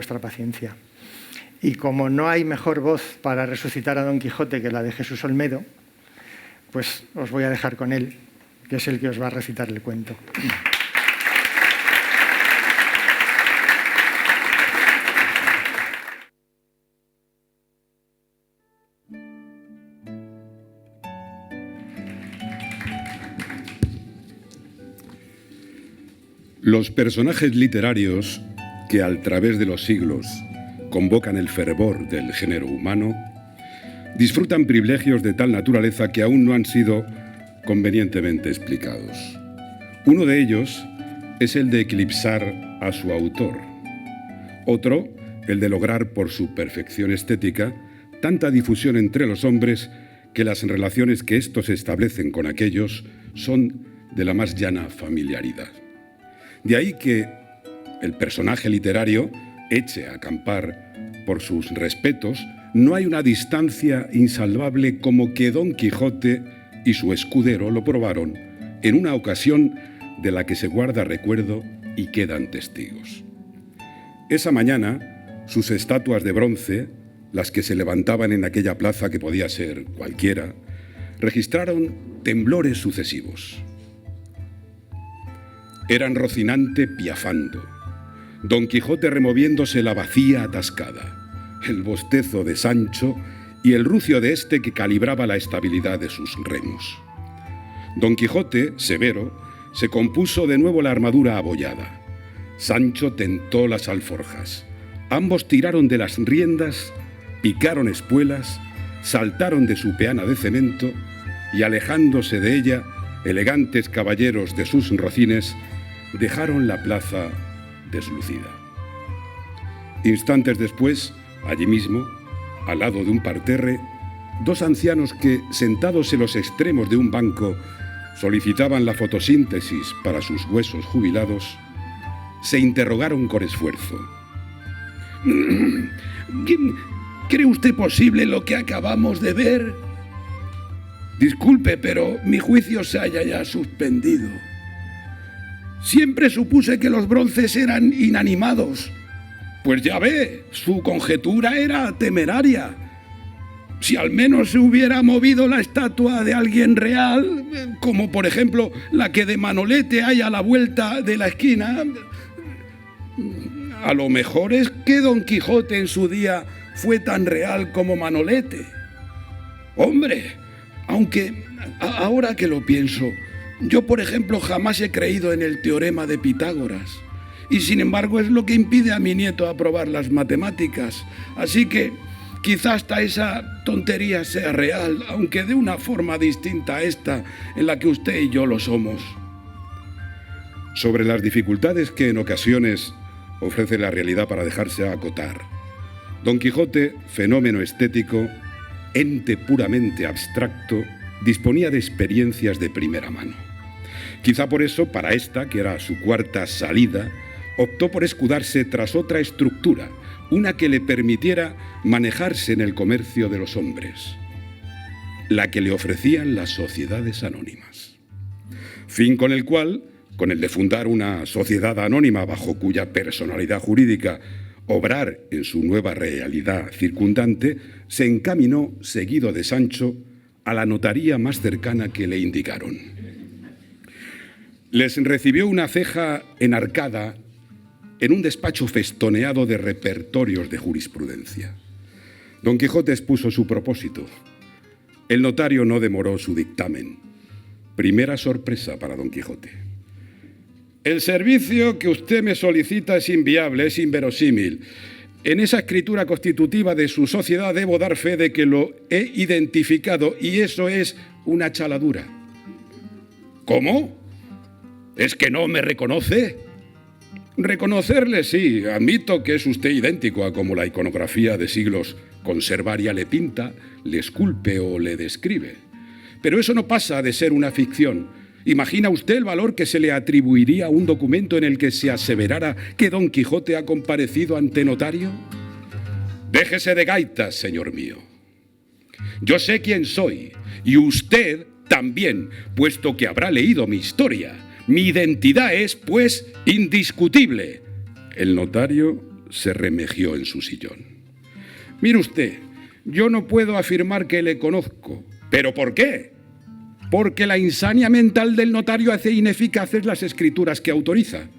vuestra paciencia. Y como no hay mejor voz para resucitar a Don Quijote que la de Jesús Olmedo, pues os voy a dejar con él, que es el que os va a recitar el cuento. Los personajes literarios que al través de los siglos convocan el fervor del género humano disfrutan privilegios de tal naturaleza que aún no han sido convenientemente explicados. Uno de ellos es el de eclipsar a su autor. Otro, el de lograr por su perfección estética tanta difusión entre los hombres que las relaciones que éstos establecen con aquellos son de la más llana familiaridad. De ahí que el personaje literario eche a acampar por sus respetos. No hay una distancia insalvable como que Don Quijote y su escudero lo probaron en una ocasión de la que se guarda recuerdo y quedan testigos. Esa mañana, sus estatuas de bronce, las que se levantaban en aquella plaza que podía ser cualquiera, registraron temblores sucesivos. Eran Rocinante piafando, Don Quijote removiéndose la bacía atascada, el bostezo de Sancho y el rucio de éste que calibraba la estabilidad de sus remos. Don Quijote, severo, se compuso de nuevo la armadura abollada. Sancho tentó las alforjas. Ambos tiraron de las riendas, picaron espuelas, saltaron de su peana de cemento y, alejándose de ella, elegantes caballeros de sus rocines, dejaron la plaza deslucida. Instantes después, allí mismo, al lado de un parterre, dos ancianos que, sentados en los extremos de un banco, solicitaban la fotosíntesis para sus huesos jubilados, se interrogaron con esfuerzo. ¿Cree usted posible lo que acabamos de ver? Disculpe, pero mi juicio se halla ya suspendido. Siempre supuse que los bronces eran inanimados. Pues ya ve, su conjetura era temeraria. Si al menos se hubiera movido la estatua de alguien real, como por ejemplo la que de Manolete hay a la vuelta de la esquina, a lo mejor es que Don Quijote en su día fue tan real como Manolete. Hombre, aunque ahora que lo pienso, yo por ejemplo jamás he creído en el teorema de Pitágoras. Y sin embargo es lo que impide a mi nieto aprobar las matemáticas. Así que quizá hasta esa tontería sea real, aunque de una forma distinta a esta en la que usted y yo lo somos. Sobre las dificultades que en ocasiones ofrece la realidad para dejarse acotar, Don Quijote, fenómeno estético, ente puramente abstracto, disponía de experiencias de primera mano. Quizá por eso, para esta, que era su cuarta salida, optó por escudarse tras otra estructura, una que le permitiera manejarse en el comercio de los hombres, la que le ofrecían las sociedades anónimas. Fin con el cual, con el de fundar una sociedad anónima bajo cuya personalidad jurídica obrar en su nueva realidad circundante, se encaminó, seguido de Sancho, a la notaría más cercana que le indicaron. Les recibió una ceja enarcada en un despacho festoneado de repertorios de jurisprudencia. Don Quijote expuso su propósito. El notario no demoró su dictamen. Primera sorpresa para Don Quijote. El servicio que usted me solicita es inviable, es inverosímil. En esa escritura constitutiva de su sociedad debo dar fe de que lo he identificado y eso es una chaladura. ¿Cómo? ¿Es que no me reconoce? Reconocerle sí, admito que es usted idéntico a como la iconografía de siglos conservaria le pinta, le esculpe o le describe. Pero eso no pasa de ser una ficción. ¿Imagina usted el valor que se le atribuiría a un documento en el que se aseverara que Don Quijote ha comparecido ante notario? Déjese de gaitas, señor mío. Yo sé quién soy, y usted también, puesto que habrá leído mi historia. Mi identidad es, pues, indiscutible. El notario se remejió en su sillón. Mire usted, yo no puedo afirmar que le conozco. ¿Pero por qué? Porque la insania mental del notario hace ineficaces las escrituras que autoriza.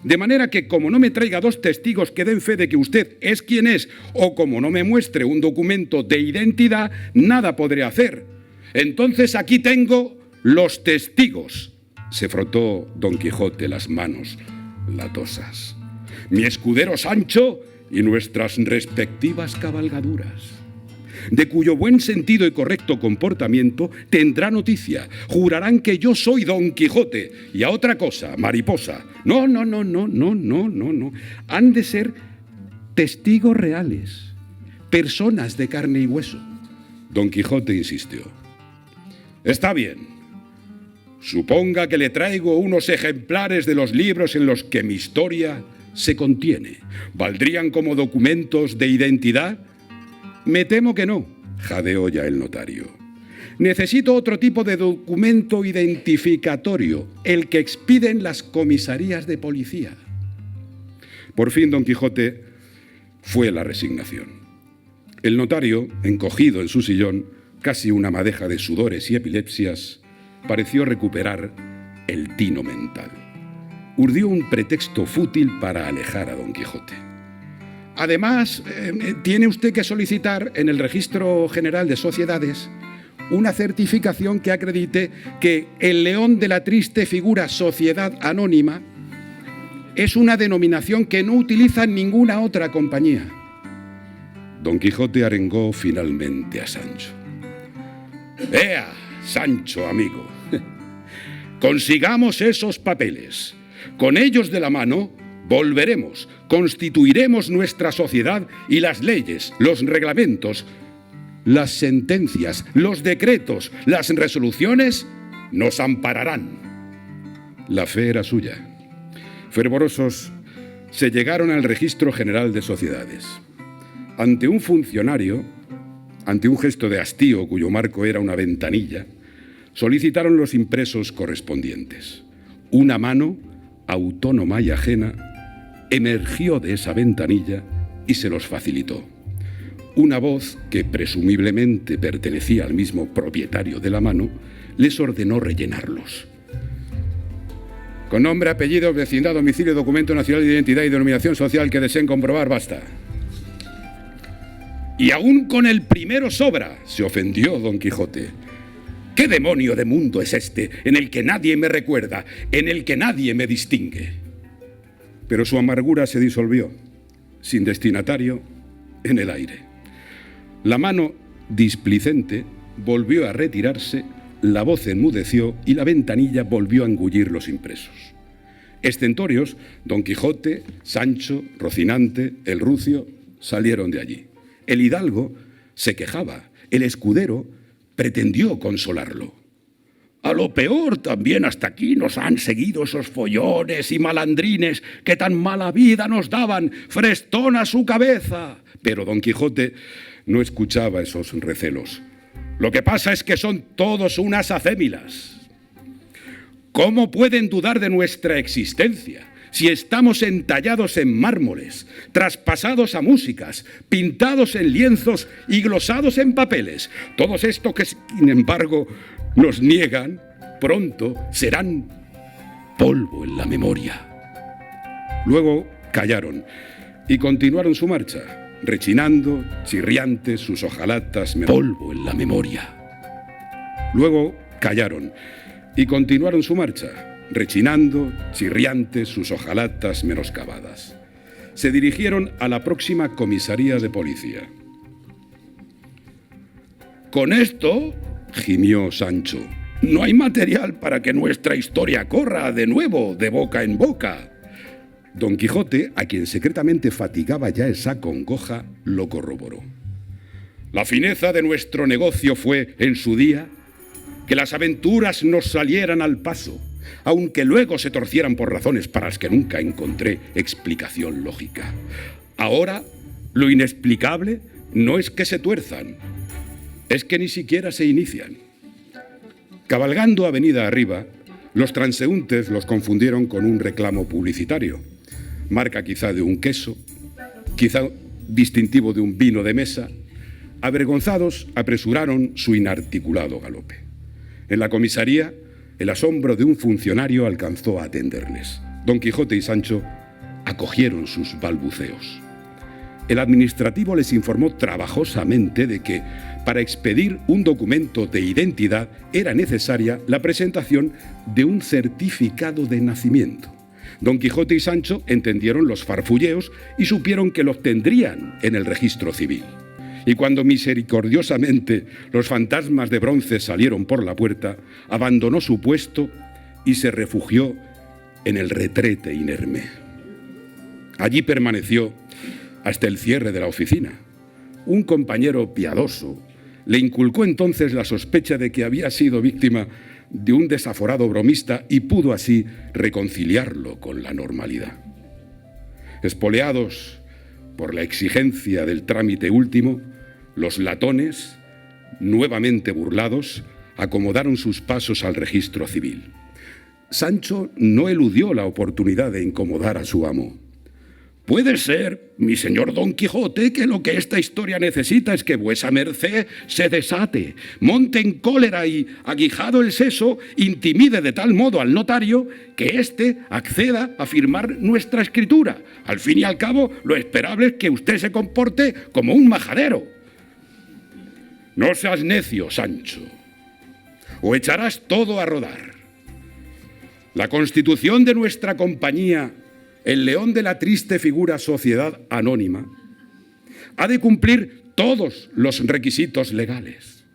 De manera que como no me traiga 2 testigos que den fe de que usted es quien es, o como no me muestre un documento de identidad, nada podré hacer. Entonces aquí tengo los testigos. Se frotó Don Quijote las manos latosas. Mi escudero Sancho y nuestras respectivas cabalgaduras, de cuyo buen sentido y correcto comportamiento tendrá noticia. Jurarán que yo soy Don Quijote y a otra cosa, mariposa. No. Han de ser testigos reales, personas de carne y hueso. Don Quijote insistió. Está bien. Suponga que le traigo unos ejemplares de los libros en los que mi historia se contiene. ¿Valdrían como documentos de identidad? Me temo que no, jadeó ya el notario. Necesito otro tipo de documento identificatorio, el que expiden las comisarías de policía. Por fin Don Quijote fue la resignación. El notario, encogido en su sillón, casi una madeja de sudores y epilepsias, pareció recuperar el tino mental. Urdió un pretexto fútil para alejar a Don Quijote. Además, tiene usted que solicitar en el Registro General de Sociedades una certificación que acredite que el león de la triste figura Sociedad Anónima es una denominación que no utiliza ninguna otra compañía. Don Quijote arengó finalmente a Sancho. ¡Ea, Sancho, amigo! Consigamos esos papeles. Con ellos de la mano, volveremos, constituiremos nuestra sociedad y las leyes, los reglamentos, las sentencias, los decretos, las resoluciones nos ampararán. La fe era suya. Fervorosos, se llegaron al Registro General de Sociedades. Ante un funcionario, ante un gesto de hastío cuyo marco era una ventanilla, solicitaron los impresos correspondientes. Una mano, autónoma y ajena, emergió de esa ventanilla y se los facilitó. Una voz, que presumiblemente pertenecía al mismo propietario de la mano, les ordenó rellenarlos. Con nombre, apellido, vecindad, domicilio, documento nacional de identidad y denominación social que deseen comprobar, basta. Y aún con el primero sobra, se ofendió Don Quijote. ¿Qué demonio de mundo es este en el que nadie me recuerda, en el que nadie me distingue? Pero su amargura se disolvió, sin destinatario, en el aire. La mano displicente volvió a retirarse, la voz enmudeció y la ventanilla volvió a engullir los impresos. Estentorios, Don Quijote, Sancho, Rocinante, el Rucio, salieron de allí. El hidalgo se quejaba, el escudero pretendió consolarlo. A lo peor también hasta aquí nos han seguido esos follones y malandrines que tan mala vida nos daban, frestón a su cabeza. Pero Don Quijote no escuchaba esos recelos. Lo que pasa es que son todos unas acémilas. ¿Cómo pueden dudar de nuestra existencia si estamos entallados en mármoles, traspasados a músicas, pintados en lienzos y glosados en papeles? Todos estos que, sin embargo, nos niegan, pronto serán polvo en la memoria. Luego callaron y continuaron su marcha, rechinando, chirriantes, sus hojalatas, polvo en la memoria. Luego callaron y continuaron su marcha, rechinando, chirriantes, sus hojalatas menoscabadas. Se dirigieron a la próxima comisaría de policía. Con esto, gimió Sancho, no hay material para que nuestra historia corra de nuevo de boca en boca. Don Quijote, a quien secretamente fatigaba ya esa congoja, lo corroboró. La fineza de nuestro negocio fue, en su día, que las aventuras nos salieran al paso, aunque luego se torcieran por razones para las que nunca encontré explicación lógica. Ahora, lo inexplicable no es que se tuerzan, es que ni siquiera se inician. Cabalgando avenida arriba, los transeúntes los confundieron con un reclamo publicitario, marca quizá de un queso, quizá distintivo de un vino de mesa, avergonzados apresuraron su inarticulado galope. En la comisaría, el asombro de un funcionario alcanzó a atenderles. Don Quijote y Sancho acogieron sus balbuceos. El administrativo les informó trabajosamente de que para expedir un documento de identidad era necesaria la presentación de un certificado de nacimiento. Don Quijote y Sancho entendieron los farfulleos y supieron que lo obtendrían en el registro civil. Y cuando misericordiosamente los fantasmas de bronce salieron por la puerta, abandonó su puesto y se refugió en el retrete inerme. Allí permaneció hasta el cierre de la oficina. Un compañero piadoso le inculcó entonces la sospecha de que había sido víctima de un desaforado bromista y pudo así reconciliarlo con la normalidad. Espoleados por la exigencia del trámite último, los latones, nuevamente burlados, acomodaron sus pasos al registro civil. Sancho no eludió la oportunidad de incomodar a su amo. Puede ser, mi señor Don Quijote, que lo que esta historia necesita es que vuesa merced se desate, monte en cólera y, aguijado el seso, intimide de tal modo al notario que éste acceda a firmar nuestra escritura. Al fin y al cabo, lo esperable es que usted se comporte como un majadero. No seas necio, Sancho, o echarás todo a rodar. La constitución de nuestra compañía, el león de la triste figura Sociedad Anónima, ha de cumplir todos los requisitos legales.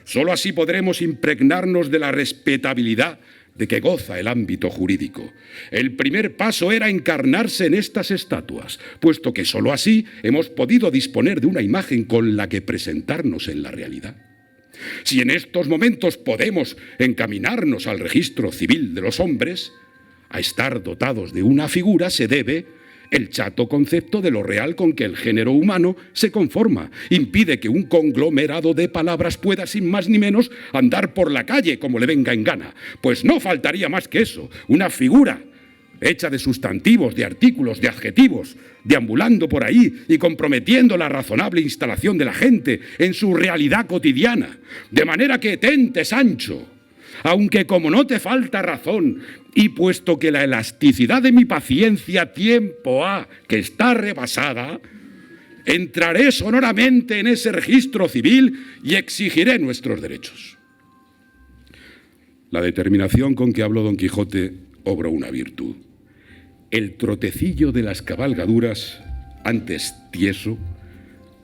Solo así podremos impregnarnos de la respetabilidad de que goza el ámbito jurídico. El primer paso era encarnarse en estas estatuas, puesto que solo así hemos podido disponer de una imagen con la que presentarnos en la realidad. Si en estos momentos podemos encaminarnos al registro civil de los hombres, a estar dotados de una figura se debe el chato concepto de lo real con que el género humano se conforma. Impide que un conglomerado de palabras pueda, sin más ni menos, andar por la calle como le venga en gana. Pues no faltaría más que eso, una figura hecha de sustantivos, de artículos, de adjetivos, deambulando por ahí y comprometiendo la razonable instalación de la gente en su realidad cotidiana. De manera que tente, Sancho, aunque como no te falta razón, y puesto que la elasticidad de mi paciencia tiempo ha que está rebasada, entraré sonoramente en ese registro civil y exigiré nuestros derechos. La determinación con que habló Don Quijote obró una virtud. El trotecillo de las cabalgaduras, antes tieso,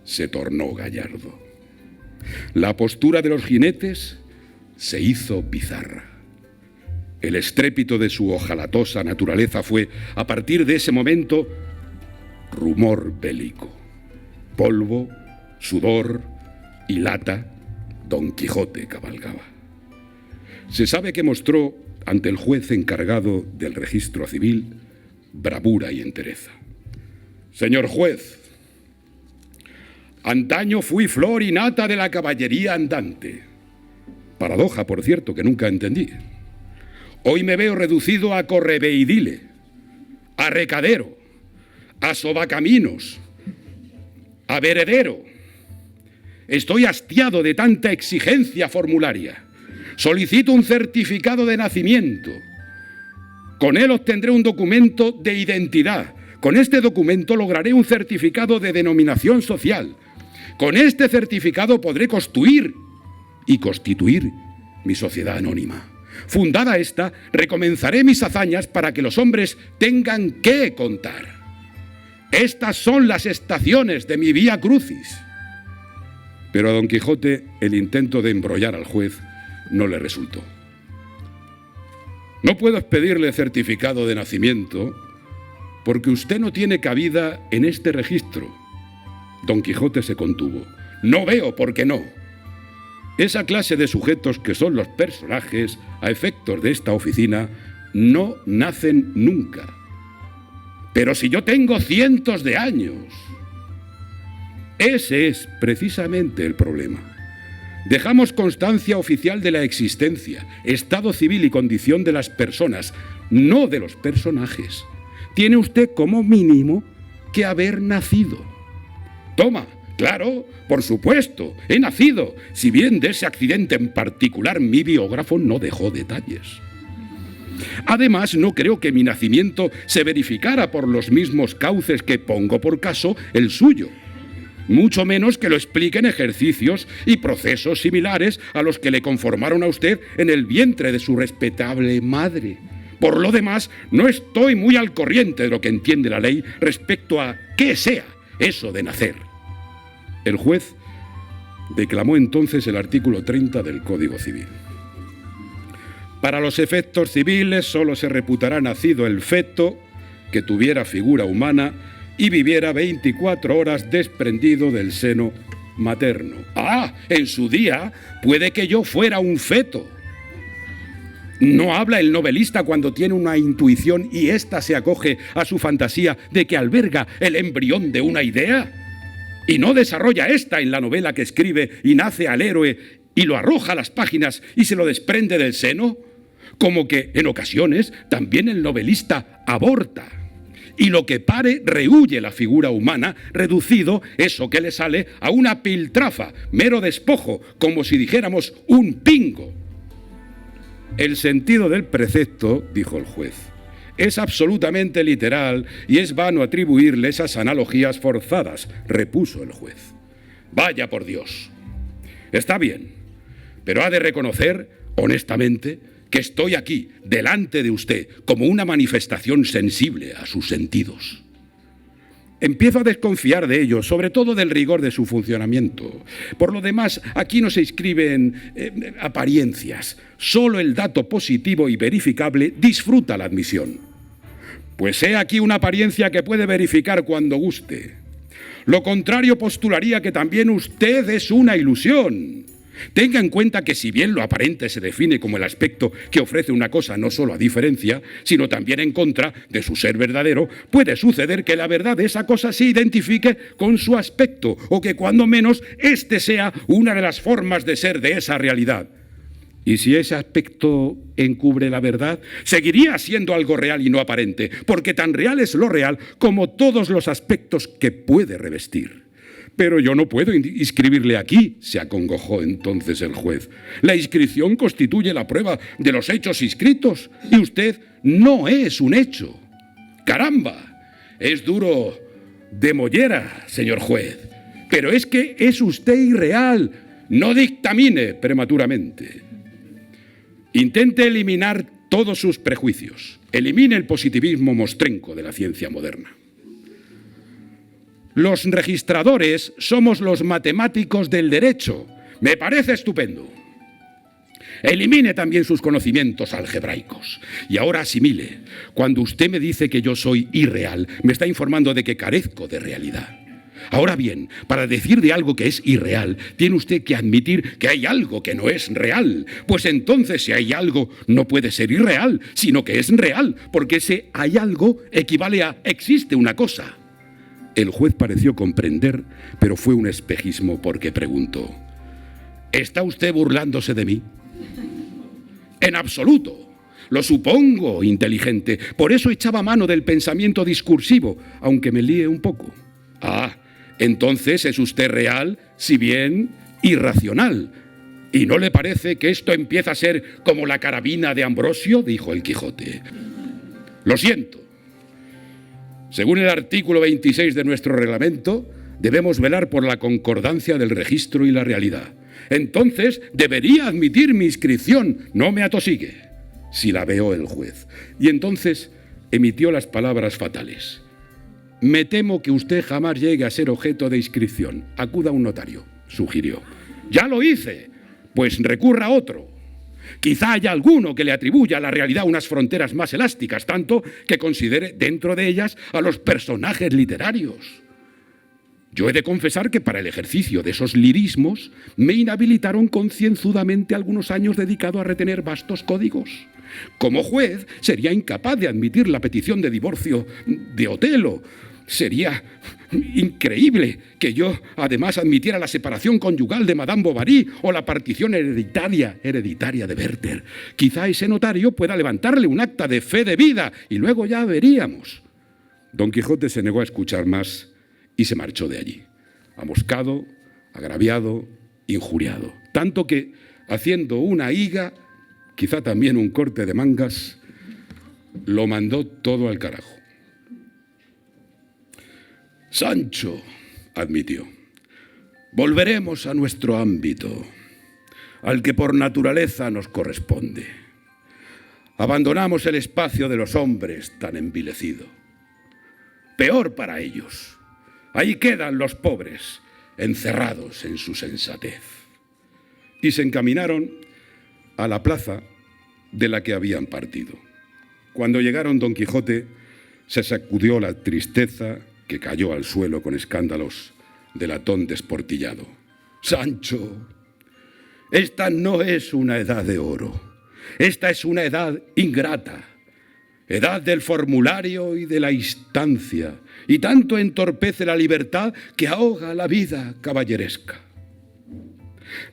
se tornó gallardo. La postura de los jinetes se hizo bizarra. El estrépito de su ojalatosa naturaleza fue, a partir de ese momento, rumor bélico. Polvo, sudor y lata, Don Quijote cabalgaba. Se sabe que mostró ante el juez encargado del registro civil bravura y entereza. Señor juez, antaño fui flor y nata de la caballería andante. Paradoja, por cierto, que nunca entendí. Hoy me veo reducido a correveidile, a recadero, a sobacaminos, a veredero. Estoy hastiado de tanta exigencia formularia. Solicito un certificado de nacimiento. Con él obtendré un documento de identidad. Con este documento lograré un certificado de denominación social. Con este certificado podré construir y constituir mi sociedad anónima. Fundada esta, recomenzaré mis hazañas para que los hombres tengan qué contar. Estas son las estaciones de mi vía crucis. Pero a Don Quijote el intento de embrollar al juez no le resultó. No puedo expedirle certificado de nacimiento porque usted no tiene cabida en este registro. Don Quijote se contuvo. No veo por qué no. Esa clase de sujetos que son los personajes a efectos de esta oficina no nacen nunca. Pero si yo tengo cientos de años. Ese es precisamente el problema. Dejamos constancia oficial de la existencia, estado civil y condición de las personas, no de los personajes. Tiene usted como mínimo que haber nacido. Toma, claro, por supuesto, he nacido, si bien de ese accidente en particular mi biógrafo no dejó detalles. Además, no creo que mi nacimiento se verificara por los mismos cauces que pongo por caso el suyo. Mucho menos que lo expliquen ejercicios y procesos similares a los que le conformaron a usted en el vientre de su respetable madre. Por lo demás, no estoy muy al corriente de lo que entiende la ley respecto a qué sea eso de nacer. El juez declamó entonces el artículo 30 del Código Civil. Para los efectos civiles solo se reputará nacido el feto que tuviera figura humana y viviera 24 horas desprendido del seno materno. ¡Ah! En su día puede que yo fuera un feto. ¿No habla el novelista cuando tiene una intuición y ésta se acoge a su fantasía de que alberga el embrión de una idea? ¿Y no desarrolla ésta en la novela que escribe y nace al héroe y lo arroja a las páginas y se lo desprende del seno? Como que, en ocasiones, también el novelista aborta. Y lo que pare rehúye la figura humana, reducido eso que le sale a una piltrafa, mero despojo, como si dijéramos un pingo. El sentido del precepto, dijo el juez, es absolutamente literal y es vano atribuirle esas analogías forzadas, repuso el juez. Vaya por Dios. Está bien, pero ha de reconocer, honestamente, que estoy aquí, delante de usted, como una manifestación sensible a sus sentidos. Empiezo a desconfiar de ello, sobre todo del rigor de su funcionamiento. Por lo demás, aquí no se inscriben apariencias. Solo el dato positivo y verificable disfruta la admisión. Pues he aquí una apariencia que puede verificar cuando guste. Lo contrario postularía que también usted es una ilusión. Tenga en cuenta que si bien lo aparente se define como el aspecto que ofrece una cosa no solo a diferencia, sino también en contra de su ser verdadero, puede suceder que la verdad de esa cosa se identifique con su aspecto, o que cuando menos éste sea una de las formas de ser de esa realidad. Y si ese aspecto encubre la verdad, seguiría siendo algo real y no aparente, porque tan real es lo real como todos los aspectos que puede revestir. Pero yo no puedo inscribirle aquí, se acongojó entonces el juez. La inscripción constituye la prueba de los hechos inscritos y usted no es un hecho. ¡Caramba! Es duro de mollera, señor juez. Pero es que es usted irreal. No dictamine prematuramente. Intente eliminar todos sus prejuicios. Elimine el positivismo mostrenco de la ciencia moderna. Los registradores somos los matemáticos del derecho. Me parece estupendo. Elimine también sus conocimientos algebraicos. Y ahora asimile. Cuando usted me dice que yo soy irreal, me está informando de que carezco de realidad. Ahora bien, para decir de algo que es irreal, tiene usted que admitir que hay algo que no es real. Pues entonces, si hay algo, no puede ser irreal, sino que es real, porque ese hay algo equivale a existe una cosa. El juez pareció comprender, pero fue un espejismo porque preguntó: ¿está usted burlándose de mí? En absoluto. Lo supongo inteligente. Por eso echaba mano del pensamiento discursivo, aunque me líe un poco. Ah, entonces es usted real, si bien irracional. ¿Y no le parece que esto empieza a ser como la carabina de Ambrosio?, dijo el Quijote. Lo siento. Según el artículo 26 de nuestro reglamento, debemos velar por la concordancia del registro y la realidad. Entonces, debería admitir mi inscripción, no me atosigue. Silabeó el juez. Y entonces emitió las palabras fatales. Me temo que usted jamás llegue a ser objeto de inscripción. Acuda a un notario, sugirió. Ya lo hice, pues recurra a otro. Quizá haya alguno que le atribuya a la realidad unas fronteras más elásticas, tanto que considere dentro de ellas a los personajes literarios. Yo he de confesar que para el ejercicio de esos lirismos me inhabilitaron concienzudamente algunos años dedicados a retener vastos códigos. Como juez sería incapaz de admitir la petición de divorcio de Otelo. Sería increíble que yo además admitiera la separación conyugal de Madame Bovary o la partición hereditaria de Werther. Quizá ese notario pueda levantarle un acta de fe de vida y luego ya veríamos. Don Quijote se negó a escuchar más y se marchó de allí, amoscado, agraviado, injuriado. Tanto que, haciendo una higa, quizá también un corte de mangas, lo mandó todo al carajo. Sancho, admitió, volveremos a nuestro ámbito, al que por naturaleza nos corresponde. Abandonamos el espacio de los hombres tan envilecido. Peor para ellos. Ahí quedan los pobres, encerrados en su sensatez. Y se encaminaron a la plaza de la que habían partido. Cuando llegaron, Don Quijote se sacudió la tristeza que cayó al suelo con escándalos de latón desportillado. Sancho, esta no es una edad de oro, esta es una edad ingrata, edad del formulario y de la instancia, y tanto entorpece la libertad que ahoga la vida caballeresca.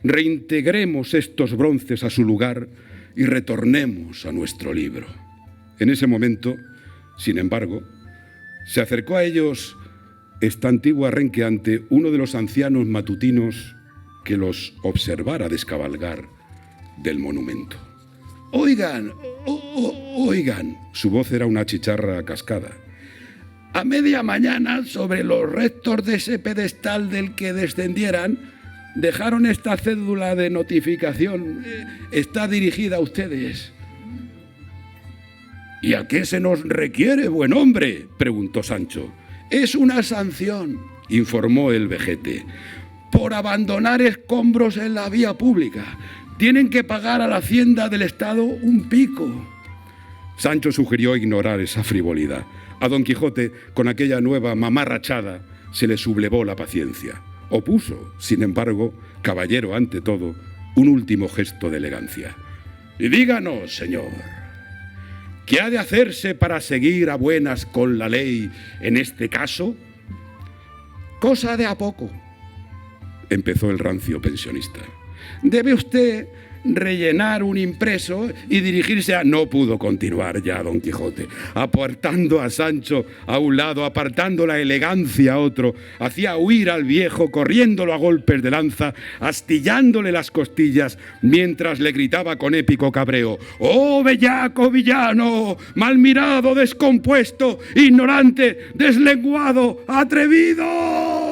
Reintegremos estos bronces a su lugar y retornemos a nuestro libro. En ese momento, sin embargo, se acercó a ellos esta antigua renqueante, uno de los ancianos matutinos que los observara descabalgar del monumento. «Oigan, oigan», su voz era una chicharra cascada. «A media mañana, sobre los restos de ese pedestal del que descendieran, dejaron esta cédula de notificación. Está dirigida a ustedes». «¿Y a qué se nos requiere, buen hombre?», preguntó Sancho. «Es una sanción», informó el vejete, «por abandonar escombros en la vía pública. Tienen que pagar a la hacienda del Estado un pico». Sancho sugirió ignorar esa frivolidad. A Don Quijote, con aquella nueva mamarrachada, se le sublevó la paciencia. Opuso, sin embargo, caballero ante todo, un último gesto de elegancia. «Y díganos, señor, ¿qué ha de hacerse para seguir a buenas con la ley en este caso?» «Cosa de a poco», empezó el rancio pensionista. «Debe usted rellenar un impreso y dirigirse a...» No pudo continuar ya Don Quijote. Apartando a Sancho a un lado, apartando la elegancia a otro, hacía huir al viejo, corriéndolo a golpes de lanza, astillándole las costillas, mientras le gritaba con épico cabreo: «¡Oh, bellaco villano! ¡Mal mirado, descompuesto, ignorante, deslenguado, atrevido!».